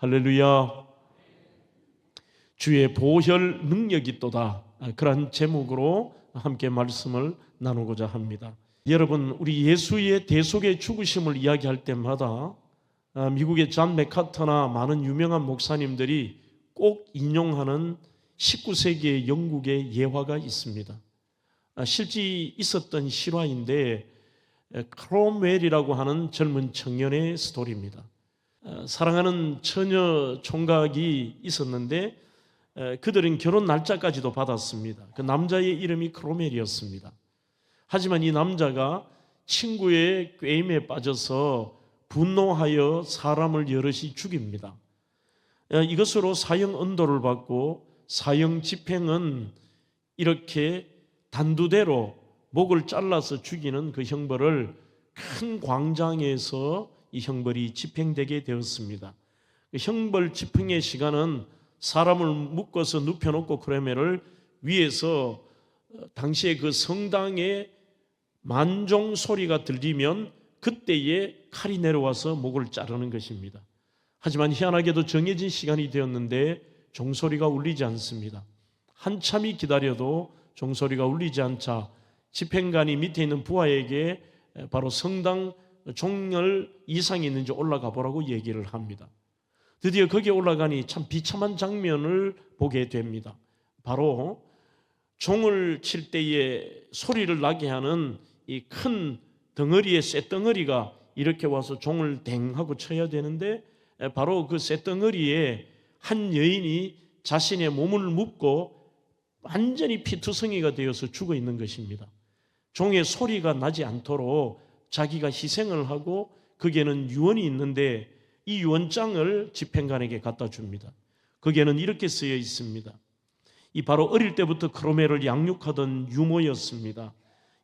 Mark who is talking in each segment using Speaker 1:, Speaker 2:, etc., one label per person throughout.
Speaker 1: 할렐루야. 주의 보혈 능력이 있도다. 그러한 제목으로 함께 말씀을 나누고자 합니다. 여러분, 우리 예수의 대속의 죽으심을 이야기할 때마다 미국의 존 맥카터나 많은 유명한 목사님들이 꼭 인용하는 19세기의 영국의 예화가 있습니다. 실제 있었던 실화인데 크롬웰이라고 하는 젊은 청년의 스토리입니다. 사랑하는 처녀 총각이 있었는데 그들은 결혼 날짜까지도 받았습니다. 그 남자의 이름이 크롬웰이었습니다. 하지만 이 남자가 친구의 꾀임에 빠져서 분노하여 사람을 여럿이 죽입니다. 이것으로 사형 언도를 받고 사형 집행은 이렇게 단두대로 목을 잘라서 죽이는 그 형벌을 큰 광장에서 이 형벌이 집행되게 되었습니다. 형벌 집행의 시간은 사람을 묶어서 눕혀놓고 크롬웰을 위에서 당시에 그 성당에 만종 소리가 들리면 그때에 칼이 내려와서 목을 자르는 것입니다. 하지만 희한하게도 정해진 시간이 되었는데 종소리가 울리지 않습니다. 한참이 기다려도 종소리가 울리지 않자 집행관이 밑에 있는 부하에게 바로 성당 종을 이상이 있는지 올라가 보라고 얘기를 합니다. 드디어 거기에 올라가니 참 비참한 장면을 보게 됩니다. 바로 종을 칠 때에 소리를 나게 하는 이 큰 덩어리의 쇳덩어리가 이렇게 와서 종을 댕 하고 쳐야 되는데 바로 그 쇳덩어리에 한 여인이 자신의 몸을 묶고 완전히 피투성이가 되어서 죽어 있는 것입니다. 종의 소리가 나지 않도록 자기가 희생을 하고 거기에는 유언이 있는데 이 유언장을 집행관에게 갖다 줍니다. 거기에는 이렇게 쓰여 있습니다. 이 바로 어릴 때부터 크롬웰을 양육하던 유모였습니다.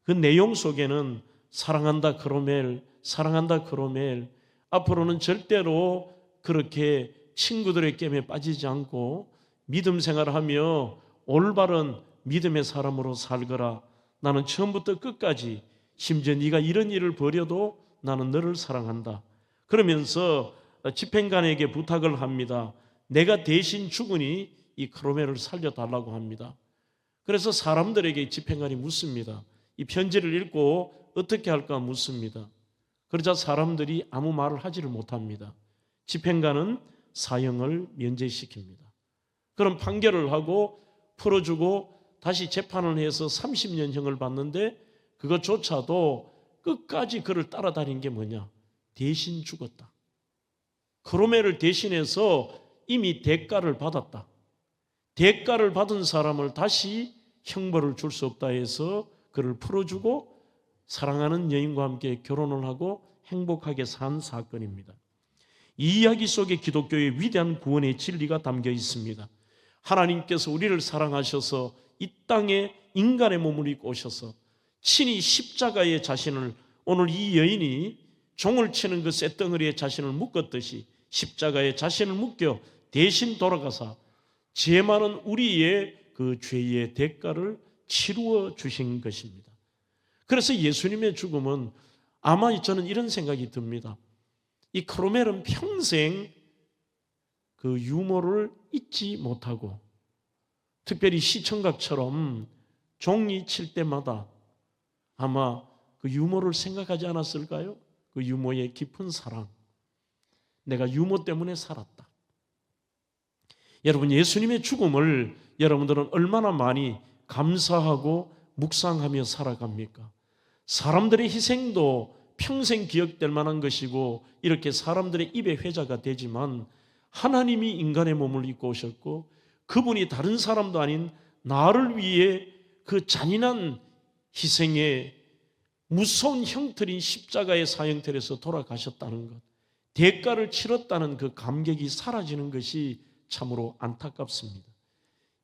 Speaker 1: 그 내용 속에는 사랑한다 크롬웰, 사랑한다 크롬웰, 앞으로는 절대로 그렇게 친구들의 깸에 빠지지 않고 믿음 생활하며 올바른 믿음의 사람으로 살거라. 나는 처음부터 끝까지 심지어 네가 이런 일을 벌여도 나는 너를 사랑한다. 그러면서 집행관에게 부탁을 합니다. 내가 대신 죽으니 이 크롬웰을 살려달라고 합니다. 그래서 사람들에게 집행관이 묻습니다. 이 편지를 읽고 어떻게 할까 묻습니다. 그러자 사람들이 아무 말을 하지를 못합니다. 집행관은 사형을 면제시킵니다. 그럼 판결을 하고 풀어주고 다시 재판을 해서 30년형을 받는데 그것조차도 끝까지 그를 따라다닌 게 뭐냐? 대신 죽었다. 크롬웰을 대신해서 이미 대가를 받았다. 대가를 받은 사람을 다시 형벌을 줄 수 없다 해서 그를 풀어주고 사랑하는 여인과 함께 결혼을 하고 행복하게 산 사건입니다. 이 이야기 속에 기독교의 위대한 구원의 진리가 담겨 있습니다. 하나님께서 우리를 사랑하셔서 이 땅에 인간의 몸을 입고 오셔서 친히 십자가에 자신을, 오늘 이 여인이 종을 치는 그 쇳덩어리에 자신을 묶었듯이 십자가에 자신을 묶여 대신 돌아가사 죄 많은 우리의 그 죄의 대가를 치루어 주신 것입니다. 그래서 예수님의 죽음은 아마 저는 이런 생각이 듭니다. 이 크롬웰은 평생 그 유머를 잊지 못하고 특별히 시청각처럼 종이 칠 때마다 아마 그 유머를 생각하지 않았을까요? 그 유머의 깊은 사랑. 내가 유머 때문에 살았다. 여러분, 예수님의 죽음을 여러분들은 얼마나 많이 감사하고 묵상하며 살아갑니까? 사람들의 희생도 평생 기억될 만한 것이고 이렇게 사람들의 입의 회자가 되지만 하나님이 인간의 몸을 입고 오셨고 그분이 다른 사람도 아닌 나를 위해 그 잔인한 희생에 무서운 형틀인 십자가의 사형틀에서 돌아가셨다는 것, 대가를 치렀다는 그 감격이 사라지는 것이 참으로 안타깝습니다.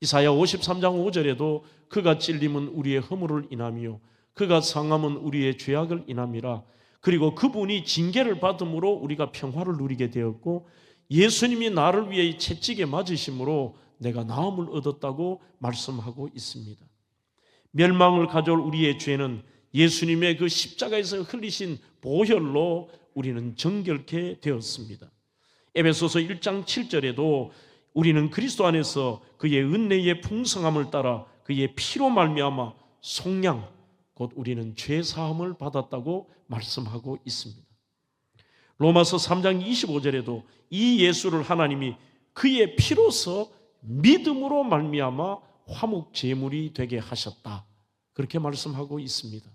Speaker 1: 이사야 53장 5절에도 그가 찔림은 우리의 허물을 인하며 그가 상함은 우리의 죄악을 인함이라. 그리고 그분이 징계를 받음으로 우리가 평화를 누리게 되었고 예수님이 나를 위해 채찍에 맞으심으로 내가 나음을 얻었다고 말씀하고 있습니다. 멸망을 가져올 우리의 죄는 예수님의 그 십자가에서 흘리신 보혈로 우리는 정결케 되었습니다. 에베소서 1장 7절에도 우리는 그리스도 안에서 그의 은혜의 풍성함을 따라 그의 피로 말미암아 속량 곧 우리는 죄 사함을 받았다고 말씀하고 있습니다. 로마서 3장 25절에도 이 예수를 하나님이 그의 피로서 믿음으로 말미암아 화목 제물이 되게 하셨다, 그렇게 말씀하고 있습니다.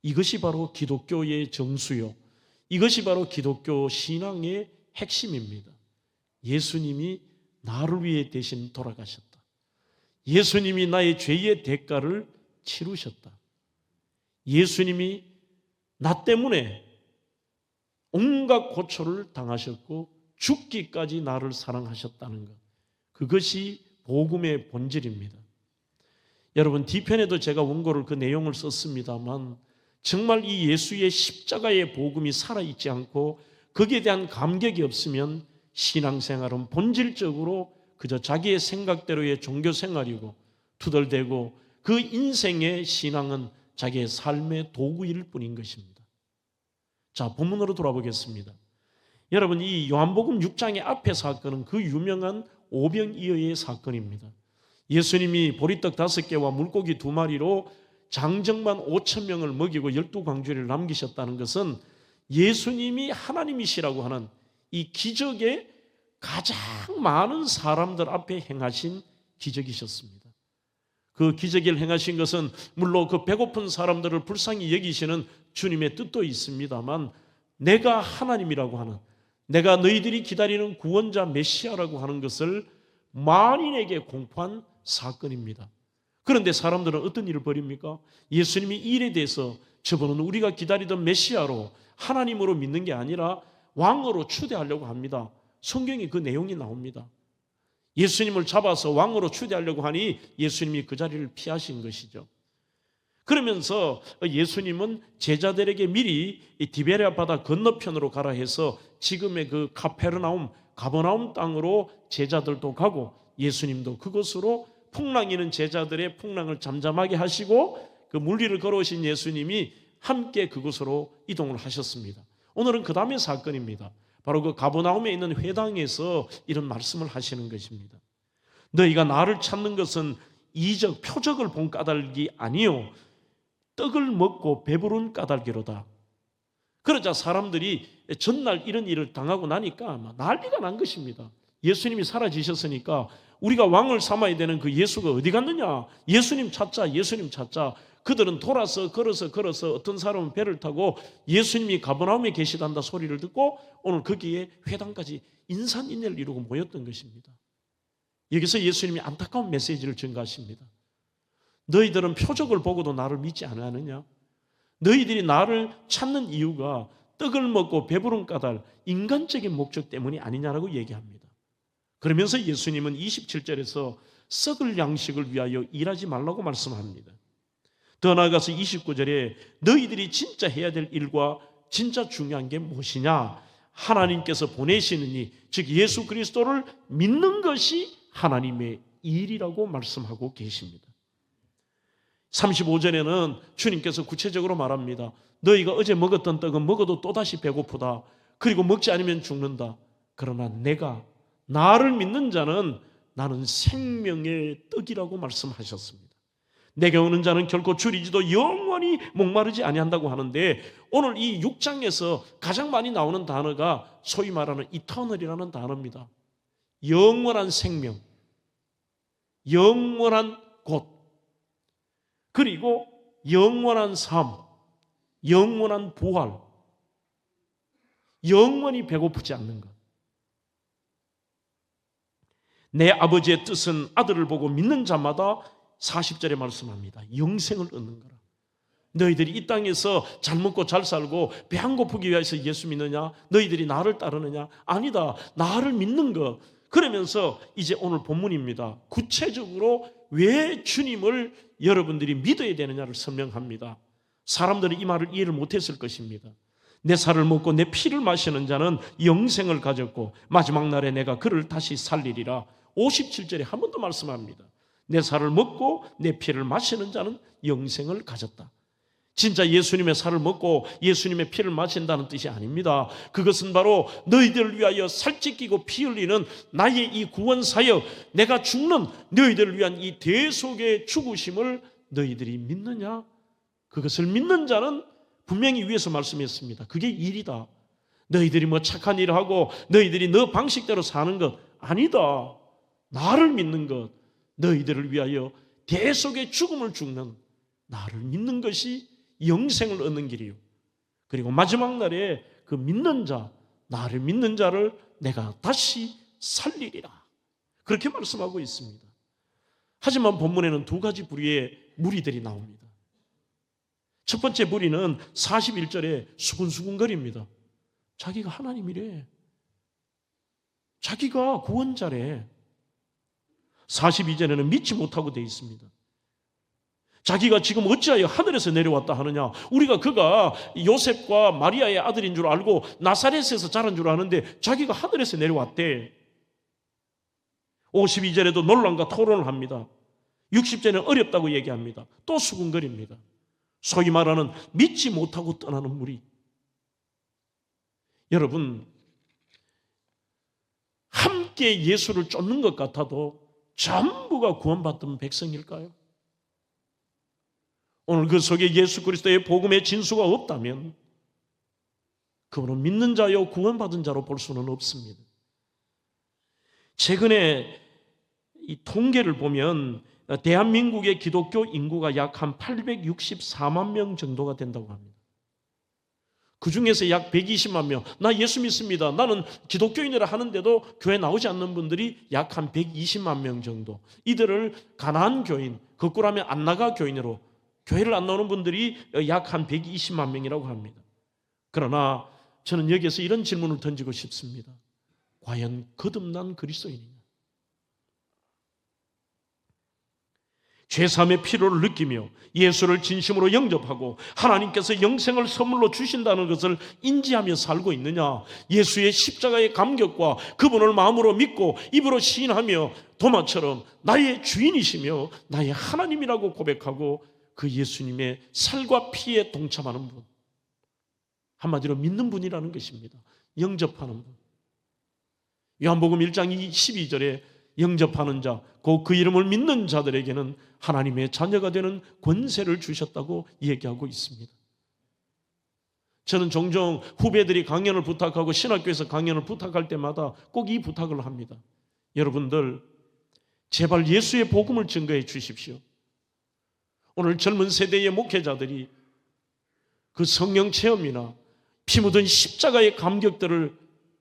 Speaker 1: 이것이 바로 기독교의 정수요, 이것이 바로 기독교 신앙의 핵심입니다. 예수님이 나를 위해 대신 돌아가셨다. 예수님이 나의 죄의 대가를 치르셨다. 예수님이 나 때문에 온갖 고초를 당하셨고 죽기까지 나를 사랑하셨다는 것, 그것이 복음의 본질입니다. 여러분, 뒤편에도 제가 원고를 그 내용을 썼습니다만 정말 이 예수의 십자가의 복음이 살아있지 않고 거기에 대한 감격이 없으면 신앙생활은 본질적으로 그저 자기의 생각대로의 종교생활이고 투덜대고 그 인생의 신앙은 자기의 삶의 도구일 뿐인 것입니다. 자, 본문으로 돌아보겠습니다. 여러분, 이 요한복음 6장의 앞의 사건은 그 유명한 오병이어의 사건입니다. 예수님이 보리떡 5개와 물고기 2마리로 장정만 5,000명을 먹이고 12광주리를 남기셨다는 것은 예수님이 하나님이시라고 하는 이 기적에 가장 많은 사람들 앞에 행하신 기적이셨습니다. 그 기적을 행하신 것은 물론 그 배고픈 사람들을 불쌍히 여기시는 주님의 뜻도 있습니다만 내가 하나님이라고 하는, 내가 너희들이 기다리는 구원자 메시아라고 하는 것을 만인에게 공포한 사건입니다. 그런데 사람들은 어떤 일을 벌입니까? 예수님이 이 일에 대해서 저분은 우리가 기다리던 메시아로 하나님으로 믿는 게 아니라 왕으로 추대하려고 합니다. 성경에 그 내용이 나옵니다. 예수님을 잡아서 왕으로 추대하려고 하니 예수님이 그 자리를 피하신 것이죠. 그러면서 예수님은 제자들에게 미리 디베랴 바다 건너편으로 가라 해서 지금의 그 가버나움 땅으로 제자들도 가고 예수님도 그곳으로 풍랑이는 제자들의 풍랑을 잠잠하게 하시고 그 물리를 걸어오신 예수님이 함께 그곳으로 이동을 하셨습니다. 오늘은 그 다음의 사건입니다. 바로 그 가버나움에 있는 회당에서 이런 말씀을 하시는 것입니다. 너희가 나를 찾는 것은 이적, 표적을 본 까닭이 아니요 떡을 먹고 배부른 까닭이로다. 그러자 사람들이 전날 이런 일을 당하고 나니까 난리가 난 것입니다. 예수님이 사라지셨으니까 우리가 왕을 삼아야 되는 그 예수가 어디 갔느냐, 예수님 찾자, 예수님 찾자. 그들은 돌아서 걸어서 어떤 사람은 배를 타고 예수님이 가버나움에 계시단다 소리를 듣고 오늘 거기에 회당까지 인산인해를 이루고 모였던 것입니다. 여기서 예수님이 안타까운 메시지를 전가하십니다. 너희들은 표적을 보고도 나를 믿지 않느냐? 너희들이 나를 찾는 이유가 떡을 먹고 배부른 까닭, 인간적인 목적 때문이 아니냐라고 얘기합니다. 그러면서 예수님은 27절에서 썩을 양식을 위하여 일하지 말라고 말씀합니다. 더 나아가서 29절에 너희들이 진짜 해야 될 일과 진짜 중요한 게 무엇이냐? 하나님께서 보내시느니 즉 예수 그리스도를 믿는 것이 하나님의 일이라고 말씀하고 계십니다. 35절에는 주님께서 구체적으로 말합니다. 너희가 어제 먹었던 떡은 먹어도 또다시 배고프다. 그리고 먹지 않으면 죽는다. 그러나 나를 믿는 자는 나는 생명의 떡이라고 말씀하셨습니다. 내게 오는 자는 결코 줄이지도 영원히 목마르지 아니한다고 하는데 오늘 이 6장에서 가장 많이 나오는 단어가 소위 말하는 이터널이라는 단어입니다. 영원한 생명, 영원한 곳, 그리고 영원한 삶, 영원한 부활, 영원히 배고프지 않는 것. 내 아버지의 뜻은 아들을 보고 믿는 자마다 40절에 말씀합니다. 영생을 얻는 거라. 너희들이 이 땅에서 잘 먹고 잘 살고 배 안 고프기 위해서 예수 믿느냐? 너희들이 나를 따르느냐? 아니다. 나를 믿는 것. 그러면서 이제 오늘 본문입니다. 구체적으로 왜 주님을 여러분들이 믿어야 되느냐를 설명합니다. 사람들은 이 말을 이해를 못했을 것입니다. 내 살을 먹고 내 피를 마시는 자는 영생을 가졌고 마지막 날에 내가 그를 다시 살리리라. 57절에 한 번 더 말씀합니다. 내 살을 먹고 내 피를 마시는 자는 영생을 가졌다. 진짜 예수님의 살을 먹고 예수님의 피를 마신다는 뜻이 아닙니다. 그것은 바로 너희들을 위하여 살찌끼고 피 흘리는 나의 이 구원사역, 내가 죽는 너희들을 위한 이 대속의 죽으심을 너희들이 믿느냐? 그것을 믿는 자는 분명히 위에서 말씀했습니다. 그게 일이다. 너희들이 뭐 착한 일을 하고 너희들이 너 방식대로 사는 것 아니다. 나를 믿는 것, 너희들을 위하여 대속의 죽음을 죽는 나를 믿는 것이 영생을 얻는 길이요. 그리고 마지막 날에 그 믿는 자, 나를 믿는 자를 내가 다시 살리리라. 그렇게 말씀하고 있습니다. 하지만 본문에는 두 가지 부류의 무리들이 나옵니다. 첫 번째 무리는 41절에 수군수군거립니다. 자기가 하나님이래. 자기가 구원자래. 42절에는 믿지 못하고 되어 있습니다. 자기가 지금 어찌하여 하늘에서 내려왔다 하느냐? 우리가 그가 요셉과 마리아의 아들인 줄 알고 나사렛에서 자란 줄 아는데 자기가 하늘에서 내려왔대. 52절에도 논란과 토론을 합니다. 60절에는 어렵다고 얘기합니다. 또 수군거립니다. 소위 말하는 믿지 못하고 떠나는 무리. 여러분, 함께 예수를 쫓는 것 같아도 전부가 구원받던 백성일까요? 오늘 그 속에 예수 그리스도의 복음의 진수가 없다면 그분은 믿는 자요 구원받은 자로 볼 수는 없습니다. 최근에 이 통계를 보면 대한민국의 기독교 인구가 약 한 864만 명 정도가 된다고 합니다. 그 중에서 약 120만 명, 나 예수 믿습니다, 나는 기독교인이라 하는데도 교회 나오지 않는 분들이 약 한 120만 명 정도. 이들을 가나안 교인, 거꾸로 하면 안 나가 교인으로, 교회를 안 나오는 분들이 약 한 120만 명이라고 합니다. 그러나 저는 여기에서 이런 질문을 던지고 싶습니다. 과연 거듭난 그리스도인이냐? 죄사함의 필요를 느끼며 예수를 진심으로 영접하고 하나님께서 영생을 선물로 주신다는 것을 인지하며 살고 있느냐? 예수의 십자가의 감격과 그분을 마음으로 믿고 입으로 시인하며 도마처럼 나의 주인이시며 나의 하나님이라고 고백하고 그 예수님의 살과 피에 동참하는 분, 한마디로 믿는 분이라는 것입니다. 영접하는 분. 요한복음 1장 12절에 영접하는 자, 그 이름을 믿는 자들에게는 하나님의 자녀가 되는 권세를 주셨다고 얘기하고 있습니다. 저는 종종 후배들이 강연을 부탁하고 신학교에서 강연을 부탁할 때마다 꼭 이 부탁을 합니다. 여러분들 제발 예수의 복음을 증거해 주십시오. 오늘 젊은 세대의 목회자들이 그 성령 체험이나 피 묻은 십자가의 감격들을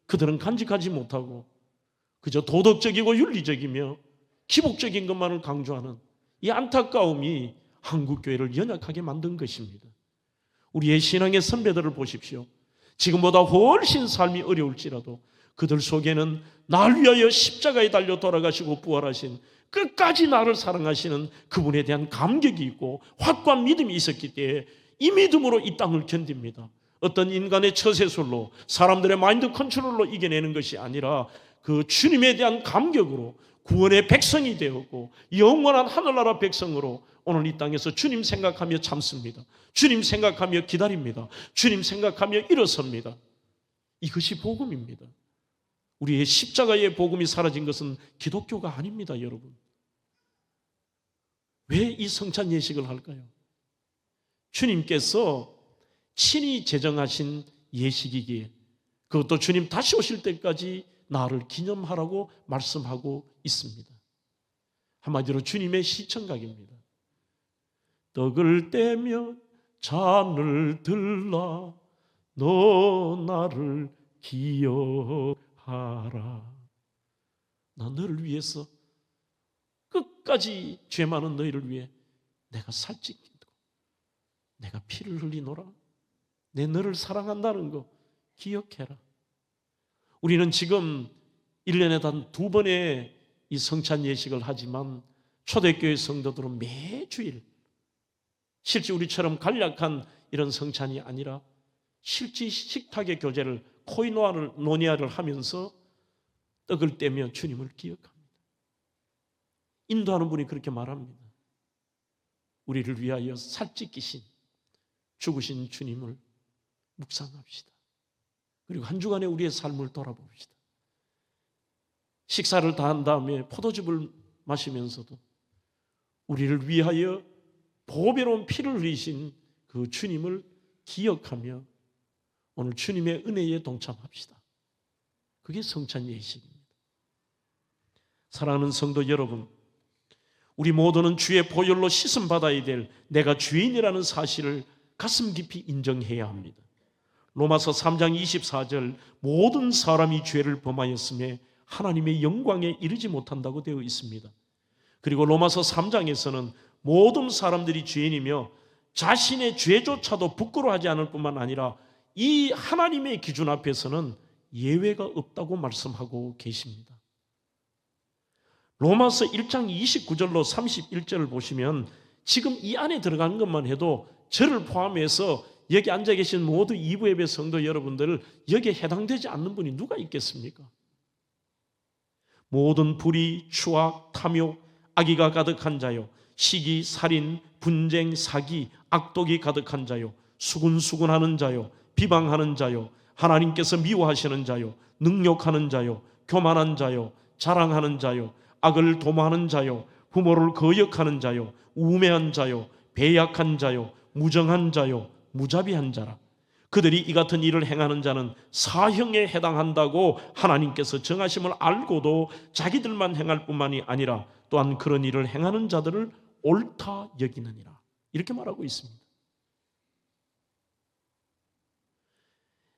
Speaker 1: 그들은 간직하지 못하고 그저 도덕적이고 윤리적이며 기복적인 것만을 강조하는 이 안타까움이 한국교회를 연약하게 만든 것입니다. 우리의 신앙의 선배들을 보십시오. 지금보다 훨씬 삶이 어려울지라도 그들 속에는 날 위하여 십자가에 달려 돌아가시고 부활하신, 끝까지 나를 사랑하시는 그분에 대한 감격이 있고 확고한 믿음이 있었기 때문에 이 믿음으로 이 땅을 견딥니다. 어떤 인간의 처세술로, 사람들의 마인드 컨트롤로 이겨내는 것이 아니라 그 주님에 대한 감격으로 구원의 백성이 되었고 영원한 하늘나라 백성으로 오늘 이 땅에서 주님 생각하며 참습니다. 주님 생각하며 기다립니다. 주님 생각하며 일어섭니다. 이것이 복음입니다. 우리의 십자가의 복음이 사라진 것은 기독교가 아닙니다, 여러분. 왜 이 성찬 예식을 할까요? 주님께서 친히 제정하신 예식이기에, 그것도 주님 다시 오실 때까지 나를 기념하라고 말씀하고 있습니다. 한마디로 주님의 시청각입니다. 떡을 떼며 잔을 들라 너 나를 기억하라. 나 너를 위해서, 끝까지 죄 많은 너희를 위해 내가 살찌기도 내가 피를 흘리노라. 내 너를 사랑한다는 거 기억해라. 우리는 지금 1년에 단 2번의 이 성찬 예식을 하지만 초대교회 성도들은 매주일, 실제 우리처럼 간략한 이런 성찬이 아니라 실제 식탁의 교제를, 코이노니아를 하면서 떡을 떼며 주님을 기억합니다. 인도하는 분이 그렇게 말합니다. 우리를 위하여 살찌기신 죽으신 주님을 묵상합시다. 그리고 한 주간의 우리의 삶을 돌아봅시다. 식사를 다 한 다음에 포도즙을 마시면서도 우리를 위하여 보배로운 피를 흘리신 그 주님을 기억하며 오늘 주님의 은혜에 동참합시다. 그게 성찬 예식입니다. 사랑하는 성도 여러분, 우리 모두는 주의 보혈로 씻음 받아야 될 내가 죄인이라는 사실을 가슴 깊이 인정해야 합니다. 로마서 3장 24절 모든 사람이 죄를 범하였음에 하나님의 영광에 이르지 못한다고 되어 있습니다. 그리고 로마서 3장에서는 모든 사람들이 죄인이며 자신의 죄조차도 부끄러워하지 않을 뿐만 아니라 이 하나님의 기준 앞에서는 예외가 없다고 말씀하고 계십니다. 로마서 1장 29절로 31절을 보시면 지금 이 안에 들어가는 것만 해도 저를 포함해서 여기 앉아 계신 모두 2부 예배 성도 여러분들 여기에 해당되지 않는 분이 누가 있겠습니까? 모든 불의, 추악, 탐욕, 악의가 가득한 자요, 시기, 살인, 분쟁, 사기, 악독이 가득한 자요, 수군수군하는 자요, 비방하는 자요, 하나님께서 미워하시는 자요, 능욕하는 자요, 교만한 자요, 자랑하는 자요, 악을 도모하는 자요, 부모를 거역하는 자요, 우매한 자요, 배약한 자요, 무정한 자요, 무자비한 자라. 그들이 이 같은 일을 행하는 자는 사형에 해당한다고 하나님께서 정하심을 알고도 자기들만 행할 뿐만이 아니라 또한 그런 일을 행하는 자들을 옳다 여기느니라. 이렇게 말하고 있습니다.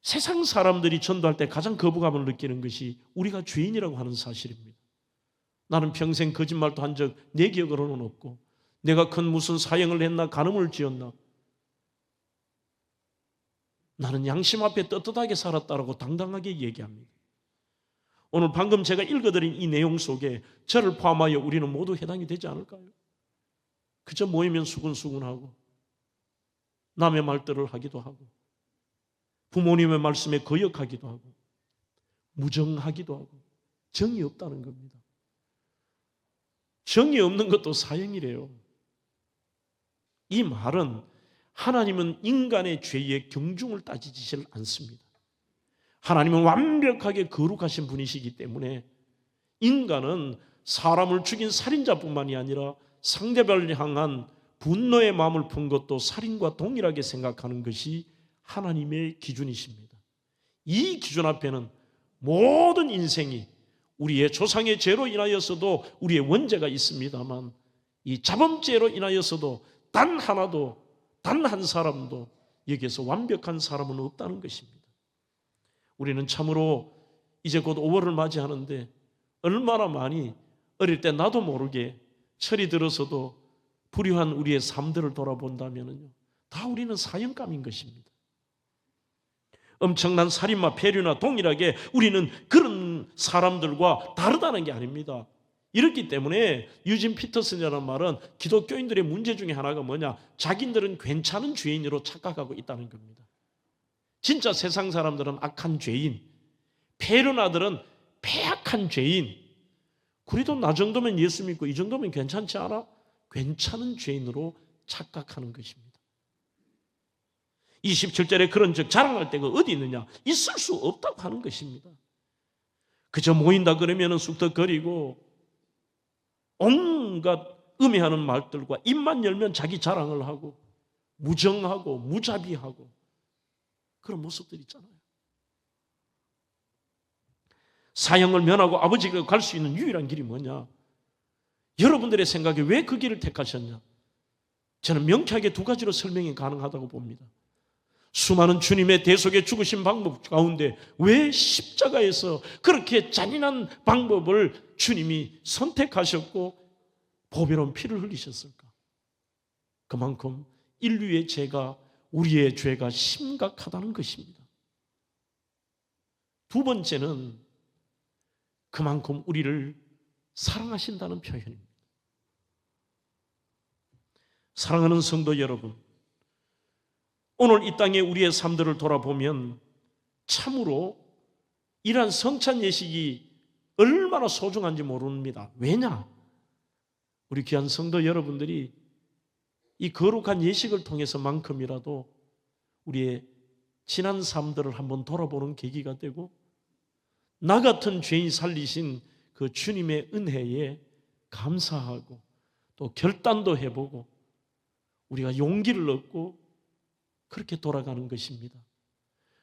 Speaker 1: 세상 사람들이 전도할 때 가장 거부감을 느끼는 것이 우리가 죄인이라고 하는 사실입니다. 나는 평생 거짓말도 한 적 내 기억으로는 없고 내가 큰 무슨 사형을 했나 간음을 지었나 나는 양심 앞에 떳떳하게 살았다라고 당당하게 얘기합니다. 오늘 방금 제가 읽어드린 이 내용 속에 저를 포함하여 우리는 모두 해당이 되지 않을까요? 그저 모이면 수군수군하고 남의 말들을 하기도 하고 부모님의 말씀에 거역하기도 하고 무정하기도 하고 정이 없다는 겁니다. 정이 없는 것도 사형이래요. 이 말은 하나님은 인간의 죄의 경중을 따지질 않습니다. 하나님은 완벽하게 거룩하신 분이시기 때문에 인간은 사람을 죽인 살인자뿐만이 아니라 상대방을 향한 분노의 마음을 푼 것도 살인과 동일하게 생각하는 것이 하나님의 기준이십니다. 이 기준 앞에는 모든 인생이 우리의 조상의 죄로 인하여서도 우리의 원죄가 있습니다만 이 자범죄로 인하여서도 단 하나도 단 한 사람도 여기에서 완벽한 사람은 없다는 것입니다. 우리는 참으로 이제 곧 5월을 맞이하는데 얼마나 많이 어릴 때 나도 모르게 철이 들어서도 불효한 우리의 삶들을 돌아본다면요, 다 우리는 사형감인 것입니다. 엄청난 살인마, 폐류나 동일하게 우리는 그런 사람들과 다르다는 게 아닙니다. 이렇기 때문에 유진 피터슨이라는 말은 기독교인들의 문제 중에 하나가 뭐냐? 자기들은 괜찮은 죄인으로 착각하고 있다는 겁니다. 진짜 세상 사람들은 악한 죄인, 폐륜아들은 폐악한 죄인. 그래도 나 정도면 예수 믿고 이 정도면 괜찮지 않아? 괜찮은 죄인으로 착각하는 것입니다. 27절에 그런즉 자랑할 데가 어디 있느냐? 있을 수 없다고 하는 것입니다. 그저 모인다 그러면 쑥덕거리고 온갖 음해하는 말들과 입만 열면 자기 자랑을 하고 무정하고 무자비하고 그런 모습들이 있잖아요. 사형을 면하고 아버지가 갈 수 있는 유일한 길이 뭐냐? 여러분들의 생각에 왜 그 길을 택하셨냐? 저는 명쾌하게 두 가지로 설명이 가능하다고 봅니다. 수많은 주님의 대속에 죽으신 방법 가운데 왜 십자가에서 그렇게 잔인한 방법을 주님이 선택하셨고 보배로운 피를 흘리셨을까? 그만큼 인류의 죄가, 우리의 죄가 심각하다는 것입니다. 두 번째는 그만큼 우리를 사랑하신다는 표현입니다. 사랑하는 성도 여러분, 오늘 이 땅에 우리의 삶들을 돌아보면 참으로 이러한 성찬 예식이 얼마나 소중한지 모릅니다. 왜냐? 우리 귀한 성도 여러분들이 이 거룩한 예식을 통해서만큼이라도 우리의 지난 삶들을 한번 돌아보는 계기가 되고, 나 같은 죄인 살리신 그 주님의 은혜에 감사하고 또 결단도 해보고 우리가 용기를 얻고 그렇게 돌아가는 것입니다.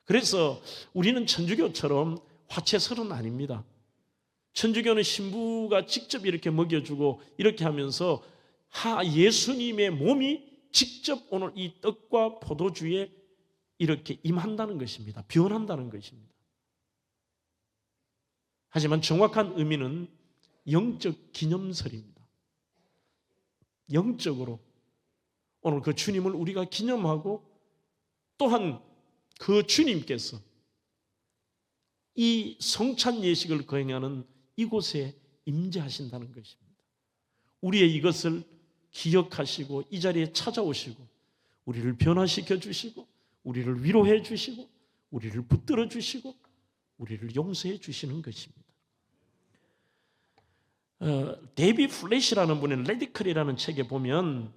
Speaker 1: 그래서 우리는 천주교처럼 화채설은 아닙니다. 천주교는 신부가 직접 이렇게 먹여주고 이렇게 하면서 예수님의 몸이 직접 오늘 이 떡과 포도주에 이렇게 임한다는 것입니다. 변한다는 것입니다. 하지만 정확한 의미는 영적 기념설입니다. 영적으로 오늘 그 주님을 우리가 기념하고, 또한 그 주님께서 이 성찬 예식을 거행하는 이곳에 임재하신다는 것입니다. 우리의 이것을 기억하시고 이 자리에 찾아오시고 우리를 변화시켜 주시고 우리를 위로해 주시고 우리를 붙들어 주시고 우리를 용서해 주시는 것입니다. 데이비 플래시라는 분의 레디컬이라는 책에 보면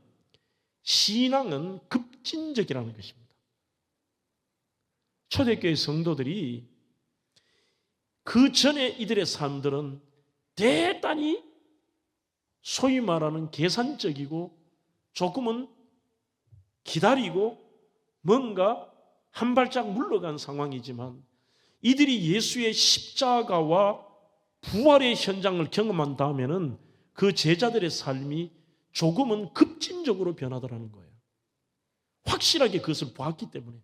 Speaker 1: 신앙은 급진적이라는 것입니다. 초대교회 성도들이 그 전에 이들의 삶들은 대단히 소위 말하는 계산적이고 조금은 기다리고 뭔가 한 발짝 물러간 상황이지만, 이들이 예수의 십자가와 부활의 현장을 경험한 다음에는 그 제자들의 삶이 조금은 급진적으로 변하더라는 거예요. 확실하게 그것을 보았기 때문에.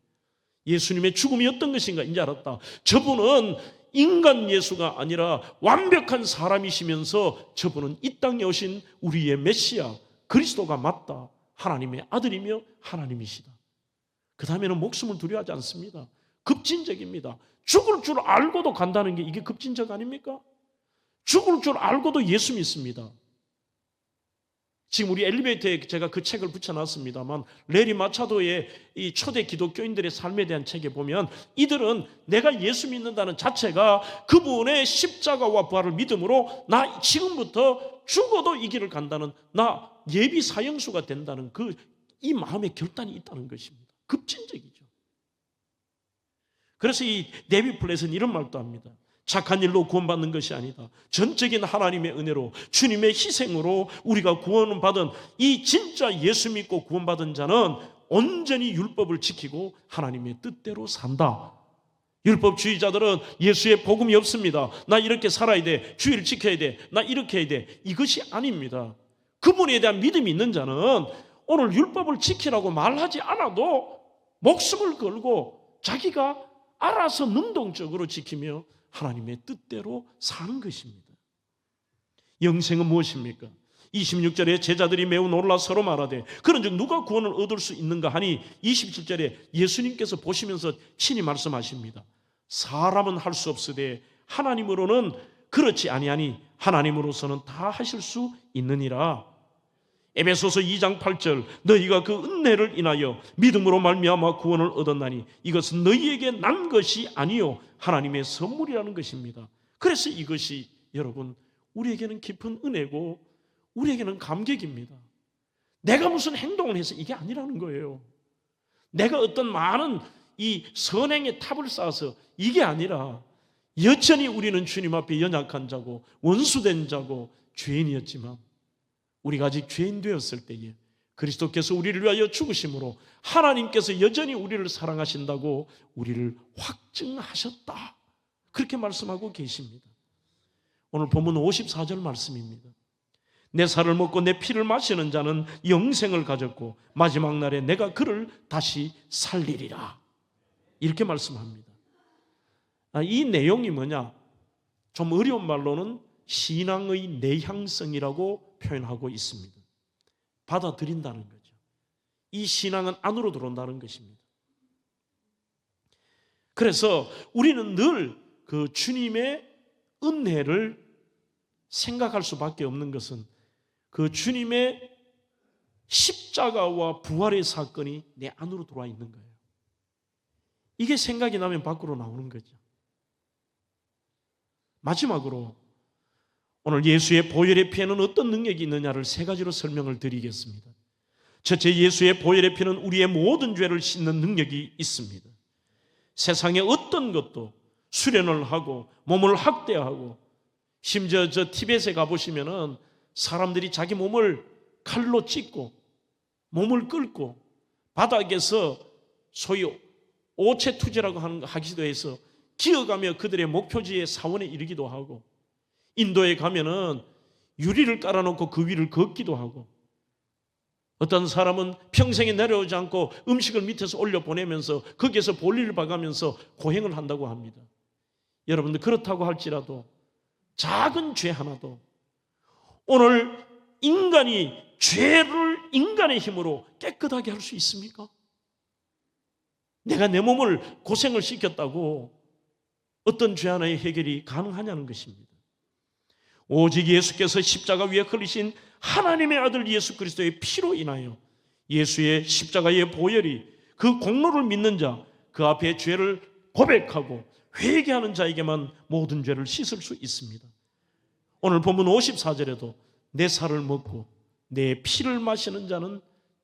Speaker 1: 예수님의 죽음이 어떤 것인가 이제 알았다. 저분은 인간 예수가 아니라 완벽한 사람이시면서 저분은 이 땅에 오신 우리의 메시아 그리스도가 맞다. 하나님의 아들이며 하나님이시다. 그 다음에는 목숨을 두려워하지 않습니다. 급진적입니다. 죽을 줄 알고도 간다는 게 이게 급진적 아닙니까? 죽을 줄 알고도 예수 믿습니다. 지금 우리 엘리베이터에 제가 그 책을 붙여놨습니다만, 레리 마차도의 이 초대 기독교인들의 삶에 대한 책에 보면 이들은 내가 예수 믿는다는 자체가 그분의 십자가와 부활을 믿음으로 나 지금부터 죽어도 이 길을 간다는, 나 예비 사형수가 된다는 이 마음의 결단이 있다는 것입니다. 급진적이죠. 그래서 이 데이비 플랫은 이런 말도 합니다. 착한 일로 구원받는 것이 아니다. 전적인 하나님의 은혜로 주님의 희생으로 우리가 구원을 받은 이 진짜 예수 믿고 구원받은 자는 온전히 율법을 지키고 하나님의 뜻대로 산다. 율법주의자들은 예수의 복음이 없습니다. 나 이렇게 살아야 돼. 주의를 지켜야 돼. 나 이렇게 해야 돼. 이것이 아닙니다. 그분에 대한 믿음이 있는 자는 오늘 율법을 지키라고 말하지 않아도 목숨을 걸고 자기가 알아서 능동적으로 지키며 하나님의 뜻대로 사는 것입니다. 영생은 무엇입니까? 26절에 제자들이 매우 놀라 서로 말하되 그런즉 누가 구원을 얻을 수 있는가 하니 27절에 예수님께서 보시면서 친히 말씀하십니다. 사람은 할 수 없으되 하나님으로는 그렇지 아니하니 하나님으로서는 다 하실 수 있느니라. 에베소서 2장 8절 너희가 그 은혜를 인하여 믿음으로 말미암아 구원을 얻었나니 이것은 너희에게 난 것이 아니요 하나님의 선물이라는 것입니다. 그래서 이것이 여러분 우리에게는 깊은 은혜고 우리에게는 감격입니다. 내가 무슨 행동을 해서 이게 아니라는 거예요. 내가 어떤 많은 이 선행의 탑을 쌓아서 이게 아니라 여전히 우리는 주님 앞에 연약한 자고 원수된 자고 죄인이었지만 우리가 아직 죄인 되었을 때에 그리스도께서 우리를 위하여 죽으심으로 하나님께서 여전히 우리를 사랑하신다고 우리를 확증하셨다. 그렇게 말씀하고 계십니다. 오늘 본문 54절 말씀입니다. 내 살을 먹고 내 피를 마시는 자는 영생을 가졌고 마지막 날에 내가 그를 다시 살리리라. 이렇게 말씀합니다. 이 내용이 뭐냐? 좀 어려운 말로는 신앙의 내향성이라고 표현하고 있습니다. 받아들인다는 거죠. 이 신앙은 안으로 들어온다는 것입니다. 그래서 우리는 늘 그 주님의 은혜를 생각할 수밖에 없는 것은 그 주님의 십자가와 부활의 사건이 내 안으로 들어와 있는 거예요. 이게 생각이 나면 밖으로 나오는 거죠. 마지막으로 오늘 예수의 보혈의 피에는 어떤 능력이 있느냐를 세 가지로 설명을 드리겠습니다. 첫째, 예수의 보혈의 피는 우리의 모든 죄를 씻는 능력이 있습니다. 세상의 어떤 것도 수련을 하고 몸을 학대하고, 심지어 저 티벳에 가보시면은 사람들이 자기 몸을 칼로 찢고 몸을 끌고 바닥에서 소위 오체투지라고 하기도 해서 기어가며 그들의 목표지의 사원에 이르기도 하고, 인도에 가면은 유리를 깔아놓고 그 위를 걷기도 하고, 어떤 사람은 평생에 내려오지 않고 음식을 밑에서 올려보내면서 거기에서 볼일을 봐가면서 고행을 한다고 합니다. 여러분들, 그렇다고 할지라도 작은 죄 하나도 오늘 인간이 죄를 인간의 힘으로 깨끗하게 할 수 있습니까? 내가 내 몸을 고생을 시켰다고 어떤 죄 하나의 해결이 가능하냐는 것입니다. 오직 예수께서 십자가 위에 흘리신 하나님의 아들 예수 그리스도의 피로 인하여 예수의 십자가의 보혈이 그 공로를 믿는 자, 그 앞에 죄를 고백하고 회개하는 자에게만 모든 죄를 씻을 수 있습니다. 오늘 본문 54절에도 내 살을 먹고 내 피를 마시는 자는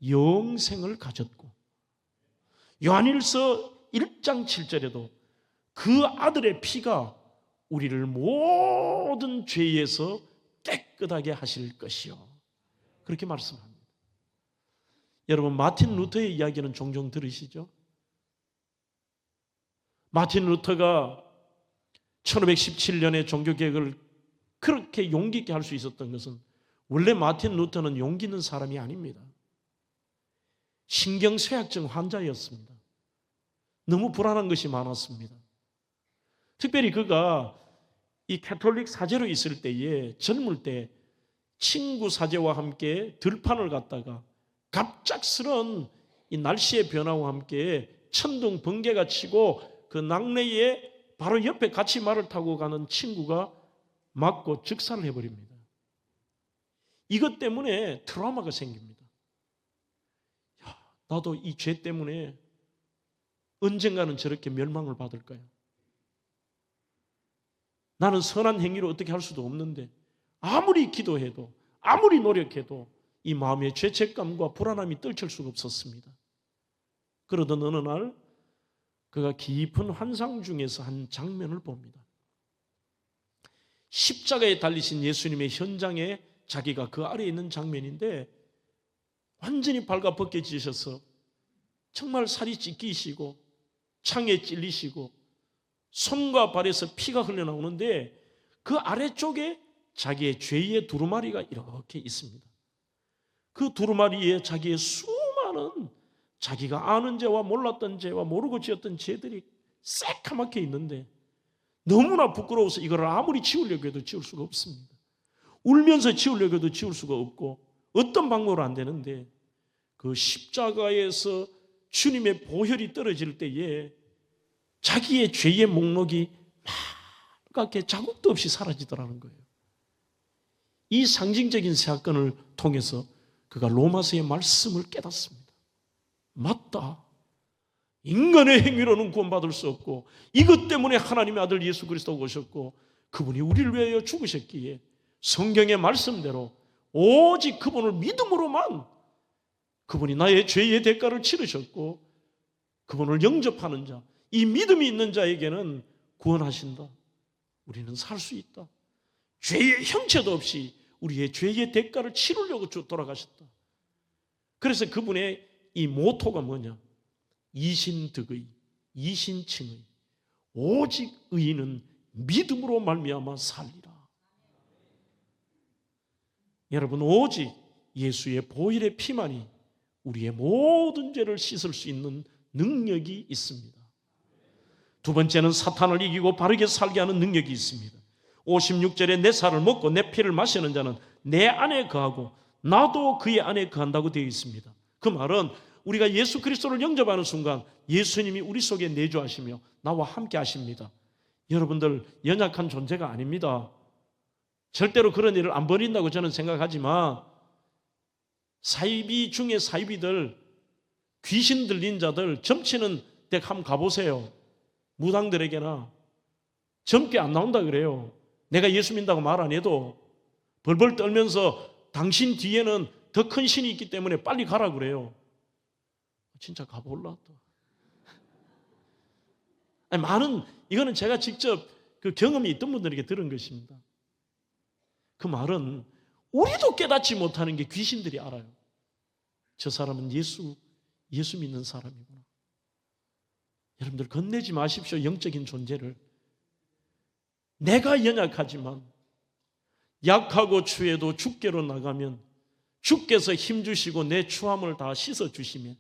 Speaker 1: 영생을 가졌고, 요한일서 1장 7절에도 그 아들의 피가 우리를 모든 죄에서 깨끗하게 하실 것이요, 그렇게 말씀합니다. 여러분, 마틴 루터의 이야기는 종종 들으시죠? 마틴 루터가 1517년에 종교개혁을 그렇게 용기 있게 할 수 있었던 것은, 원래 마틴 루터는 용기 있는 사람이 아닙니다. 신경쇠약증 환자였습니다. 너무 불안한 것이 많았습니다. 특별히 그가 이 캐톨릭 사제로 있을 때에, 젊을 때 친구 사제와 함께 들판을 갔다가 갑작스런 이 날씨의 변화와 함께 천둥 번개가 치고 그 낙뢰에 바로 옆에 같이 말을 타고 가는 친구가 맞고 즉사를 해버립니다. 이것 때문에 트라우마가 생깁니다. 야, 나도 이 죄 때문에 언젠가는 저렇게 멸망을 받을까요? 나는 선한 행위를 어떻게 할 수도 없는데, 아무리 기도해도 아무리 노력해도 이 마음의 죄책감과 불안함이 떨칠 수가 없었습니다. 그러던 어느 날 그가 깊은 환상 중에서 한 장면을 봅니다. 십자가에 달리신 예수님의 현장에 자기가 그 아래에 있는 장면인데, 완전히 발가벗겨지셔서 정말 살이 찢기시고 창에 찔리시고 손과 발에서 피가 흘러나오는데, 그 아래쪽에 자기의 죄의 두루마리가 이렇게 있습니다. 그 두루마리에 자기의 수많은, 자기가 아는 죄와 몰랐던 죄와 모르고 지었던 죄들이 새카맣게 있는데, 너무나 부끄러워서 이걸 아무리 지우려고 해도 지울 수가 없습니다. 울면서 지우려고 해도 지울 수가 없고 어떤 방법으로 안 되는데, 그 십자가에서 주님의 보혈이 떨어질 때에 자기의 죄의 목록이 빨갛게 자국도 없이 사라지더라는 거예요. 이 상징적인 사건을 통해서 그가 로마서의 말씀을 깨닫습니다. 맞다. 인간의 행위로는 구원받을 수 없고, 이것 때문에 하나님의 아들 예수 그리스도가 오셨고 그분이 우리를 위하여 죽으셨기에 성경의 말씀대로 오직 그분을 믿음으로만, 그분이 나의 죄의 대가를 치르셨고 그분을 영접하는 자, 이 믿음이 있는 자에게는 구원하신다. 우리는 살 수 있다. 죄의 형체도 없이 우리의 죄의 대가를 치르려고 돌아가셨다. 그래서 그분의 이 모토가 뭐냐? 이신득의, 이신칭의, 오직 의인은 믿음으로 말미암아 살리라. 여러분, 오직 예수의 보혈의 피만이 우리의 모든 죄를 씻을 수 있는 능력이 있습니다. 두 번째는 사탄을 이기고 바르게 살게 하는 능력이 있습니다. 56절에 내 살을 먹고 내 피를 마시는 자는 내 안에 거하고 나도 그의 안에 거한다고 되어 있습니다. 그 말은 우리가 예수 그리스도를 영접하는 순간 예수님이 우리 속에 내주하시며 나와 함께 하십니다. 여러분들, 연약한 존재가 아닙니다. 절대로 그런 일을 안 벌인다고 저는 생각하지만, 사이비 중에 사이비들, 귀신 들린 자들, 점치는 데 한번 가보세요. 무당들에게나 젊게 안 나온다 그래요. 내가 예수 믿는다고 말 안 해도 벌벌 떨면서 당신 뒤에는 더 큰 신이 있기 때문에 빨리 가라 그래요. 진짜 가볼라 또. 아니, 이거는 제가 직접 그 경험이 있던 분들에게 들은 것입니다. 그 말은 우리도 깨닫지 못하는 게 귀신들이 알아요. 저 사람은 예수 믿는 사람이구나. 여러분들 겁내지 마십시오. 영적인 존재를. 내가 연약하지만 약하고 추해도 주께로 나가면 주께서 힘주시고 내 추함을 다 씻어주시면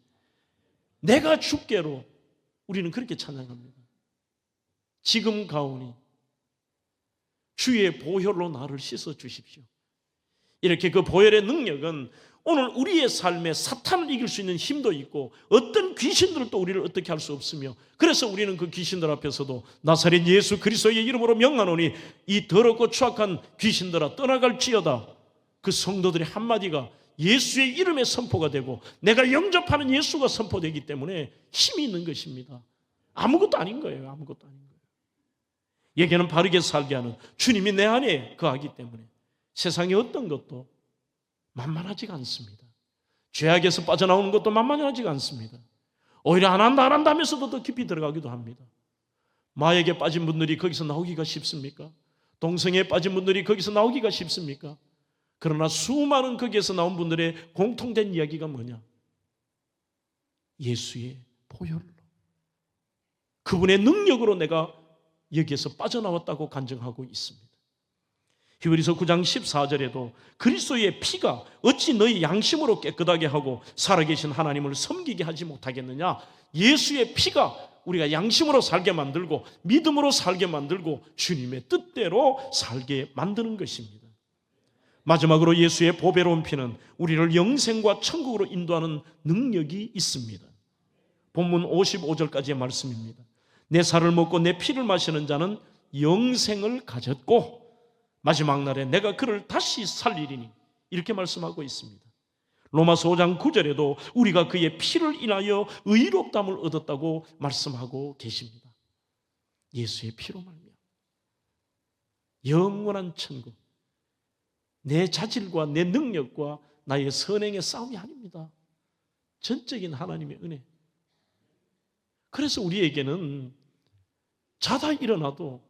Speaker 1: 내가 주께로, 우리는 그렇게 찬양합니다. 지금 가오니 주의 보혈로 나를 씻어주십시오. 이렇게 그 보혈의 능력은 오늘 우리의 삶에 사탄을 이길 수 있는 힘도 있고 어떤 귀신들도 우리를 어떻게 할 수 없으며, 그래서 우리는 그 귀신들 앞에서도 나사렛 예수 그리스도의 이름으로 명하노니 이 더럽고 추악한 귀신들아 떠나갈지어다. 그 성도들의 한마디가 예수의 이름의 선포가 되고 내가 영접하는 예수가 선포되기 때문에 힘이 있는 것입니다. 아무것도 아닌 거예요. 아무것도 아닌 거예요. 얘기는 바르게 살게 하는 주님이 내 안에 거하기 때문에 세상의 어떤 것도 만만하지가 않습니다. 죄악에서 빠져나오는 것도 만만하지가 않습니다. 오히려 안 한다 하면서도 더 깊이 들어가기도 합니다. 마약에 빠진 분들이 거기서 나오기가 쉽습니까? 동성애에 빠진 분들이 거기서 나오기가 쉽습니까? 그러나 수많은 거기에서 나온 분들의 공통된 이야기가 뭐냐? 예수의 보혈로, 그분의 능력으로 내가 여기에서 빠져나왔다고 간증하고 있습니다. 히브리서 9장 14절에도 그리스도의 피가 어찌 너희 양심으로 깨끗하게 하고 살아계신 하나님을 섬기게 하지 못하겠느냐? 예수의 피가 우리가 양심으로 살게 만들고 믿음으로 살게 만들고 주님의 뜻대로 살게 만드는 것입니다. 마지막으로 예수의 보배로운 피는 우리를 영생과 천국으로 인도하는 능력이 있습니다. 본문 55절까지의 말씀입니다. 내 살을 먹고 내 피를 마시는 자는 영생을 가졌고 마지막 날에 내가 그를 다시 살리리니, 이렇게 말씀하고 있습니다. 로마서 5장 9절에도 우리가 그의 피를 인하여 의롭다함을 얻었다고 말씀하고 계십니다. 예수의 피로 말미암아 영원한 천국, 내 자질과 내 능력과 나의 선행의 싸움이 아닙니다. 전적인 하나님의 은혜. 그래서 우리에게는 자다 일어나도,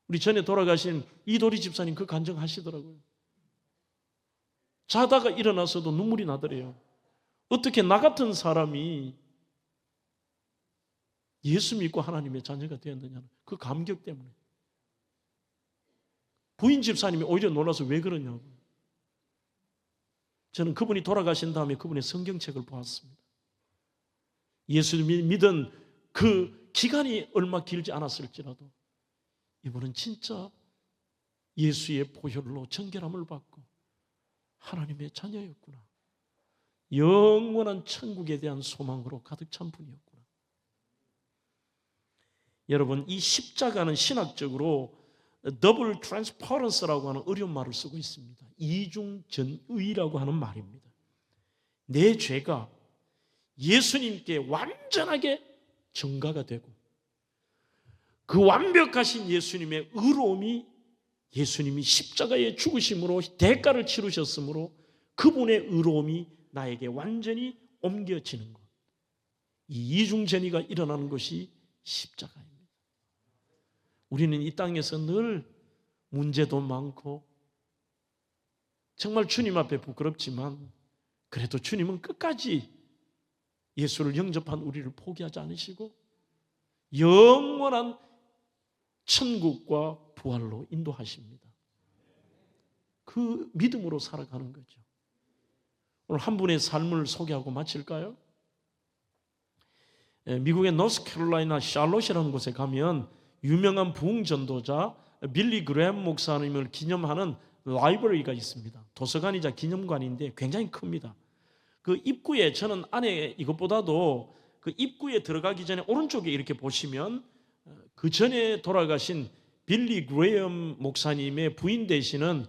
Speaker 1: 우리 전에 돌아가신 이도리 집사님 그 간증하시더라고요. 자다가 일어나서도 눈물이 나더래요. 어떻게 나 같은 사람이 예수 믿고 하나님의 자녀가 되었느냐는 그 감격 때문에. 부인 집사님이 오히려 놀라서 왜 그러냐고. 저는 그분이 돌아가신 다음에 그분의 성경책을 보았습니다. 예수를 믿은 그 기간이 얼마 길지 않았을지라도 이분은 진짜 예수의 보혈로 정결함을 받고 하나님의 자녀였구나. 영원한 천국에 대한 소망으로 가득 찬 분이었구나. 여러분, 이 십자가는 신학적으로 더블 트랜스퍼런스라고 하는 어려운 말을 쓰고 있습니다. 이중전의라고 하는 말입니다. 내 죄가 예수님께 완전하게 전가가 되고 그 완벽하신 예수님의 의로움이, 예수님이 십자가의 죽으심으로 대가를 치르셨으므로 그분의 의로움이 나에게 완전히 옮겨지는 것, 이 이중전이가 일어나는 것이 십자가입니다. 우리는 이 땅에서 늘 문제도 많고 정말 주님 앞에 부끄럽지만 그래도 주님은 끝까지 예수를 영접한 우리를 포기하지 않으시고 영원한 천국과 부활로 인도하십니다. 그 믿음으로 살아가는 거죠. 오늘 한 분의 삶을 소개하고 마칠까요? 미국의 노스캐롤라이나 샬롯이라는 곳에 가면 유명한 부흥 전도자 빌리 그레엄 목사님을 기념하는 라이브러리가 있습니다. 도서관이자 기념관인데 굉장히 큽니다. 그 입구에, 저는 안에 이것보다도 그 입구에 들어가기 전에 오른쪽에 이렇게 보시면 그 전에 돌아가신 빌리 그레엄 목사님의 부인 되시는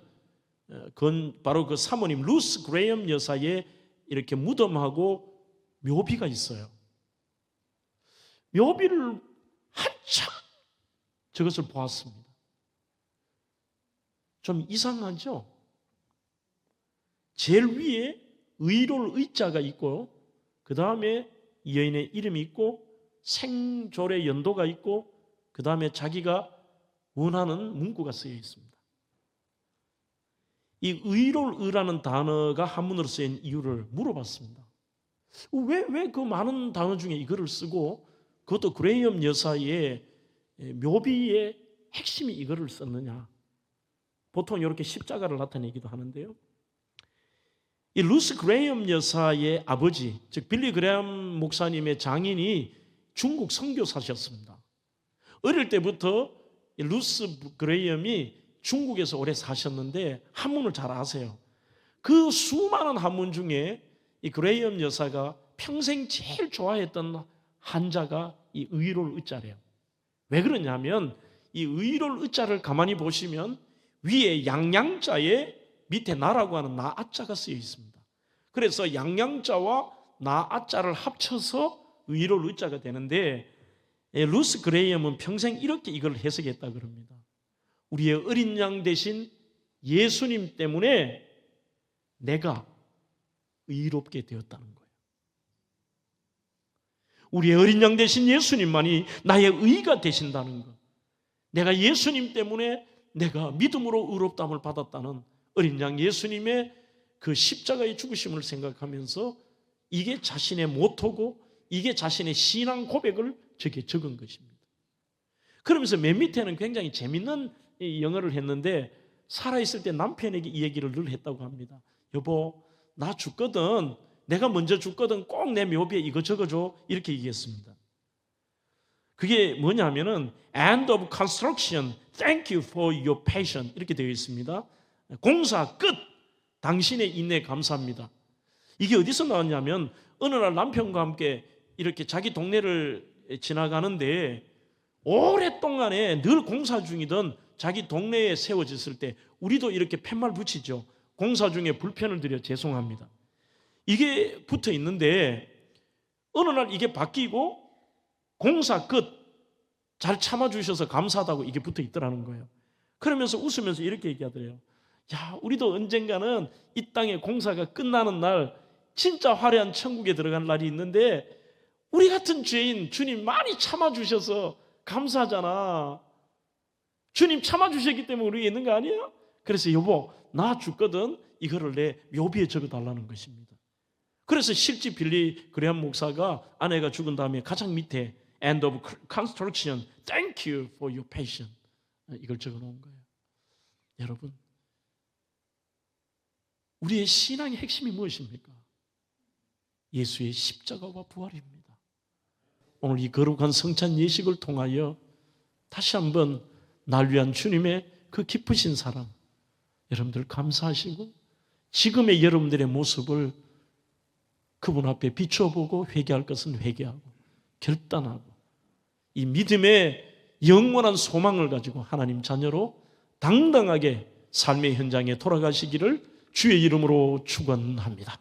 Speaker 1: 그건 바로 그 사모님 루스 그레엄 여사의 이렇게 무덤하고 묘비가 있어요. 묘비를 한참 저것을 보았습니다. 좀 이상하죠? 제일 위에 의로울 의자가 있고 그 다음에 이 여인의 이름이 있고 생졸의 연도가 있고 그 다음에 자기가 원하는 문구가 쓰여 있습니다. 이 의로울 의라는 단어가 한문으로 쓰인 이유를 물어봤습니다. 왜 그 많은 단어 중에 이거를 쓰고 그것도 그레이엄 여사의 묘비의 핵심이 이거를 썼느냐. 보통 이렇게 십자가를 나타내기도 하는데요. 이 루스 그레이엄 여사의 아버지, 즉 빌리 그레이엄 목사님의 장인이 중국 선교사셨습니다. 어릴 때부터 루스 그레이엄이 중국에서 오래 사셨는데 한문을 잘 아세요. 그 수많은 한문 중에 이 그레이엄 여사가 평생 제일 좋아했던 한자가 이 의로울 의자래요. 왜 그러냐면 이 의로울 의자를 가만히 보시면 위에 양양자에 밑에 나라고 하는 나아자가 쓰여 있습니다. 그래서 양양자와 나아자를 합쳐서 의로울 의자가 되는데 루스 그레이엄은 평생 이렇게 이걸 해석했다 그럽니다. 우리의 어린 양 대신 예수님 때문에 내가 의롭게 되었다는 거예요. 우리의 어린 양 대신 예수님만이 나의 의가 되신다는 것. 내가 예수님 때문에 내가 믿음으로 의롭다함을 받았다는 어린 양 예수님의 그 십자가의 죽으심을 생각하면서 이게 자신의 모토고 이게 자신의 신앙 고백을 저기에 적은 것입니다. 그러면서 맨 밑에는 굉장히 재밌는 영어를 했는데 살아있을 때 남편에게 이 얘기를 늘 했다고 합니다. 여보, 나 죽거든. 내가 먼저 죽거든. 꼭 내 묘비에 이거 적어줘. 이렇게 얘기했습니다. 그게 뭐냐면은 end of construction, thank you for your passion 이렇게 되어 있습니다. 공사 끝. 당신의 인내 감사합니다. 이게 어디서 나왔냐면 어느 날 남편과 함께 이렇게 자기 동네를 지나가는데 오랫동안에 늘 공사 중이던 자기 동네에 세워졌을 때 우리도 이렇게 팻말 붙이죠. 공사 중에 불편을 드려 죄송합니다. 이게 붙어 있는데 어느 날 이게 바뀌고 공사 끝 잘 참아주셔서 감사하다고 이게 붙어 있더라는 거예요. 그러면서 웃으면서 이렇게 얘기하더래요. 야, 우리도 언젠가는 이 땅의 공사가 끝나는 날 진짜 화려한 천국에 들어갈 날이 있는데 우리 같은 죄인 주님 많이 참아주셔서 감사하잖아. 주님 참아주셨기 때문에 우리 있는 거 아니에요? 그래서 여보, 나 죽거든. 이거를 내 묘비에 적어달라는 것입니다. 그래서 실제 빌리 그레이엄 목사가 아내가 죽은 다음에 가장 밑에 end of construction, thank you for your passion 이걸 적어놓은 거예요. 여러분, 우리의 신앙의 핵심이 무엇입니까? 예수의 십자가와 부활입니다. 오늘 이 거룩한 성찬 예식을 통하여 다시 한번 날 위한 주님의 그 깊으신 사랑 여러분들 감사하시고 지금의 여러분들의 모습을 그분 앞에 비춰보고 회개할 것은 회개하고 결단하고 이 믿음의 영원한 소망을 가지고 하나님 자녀로 당당하게 삶의 현장에 돌아가시기를 주의 이름으로 축원합니다.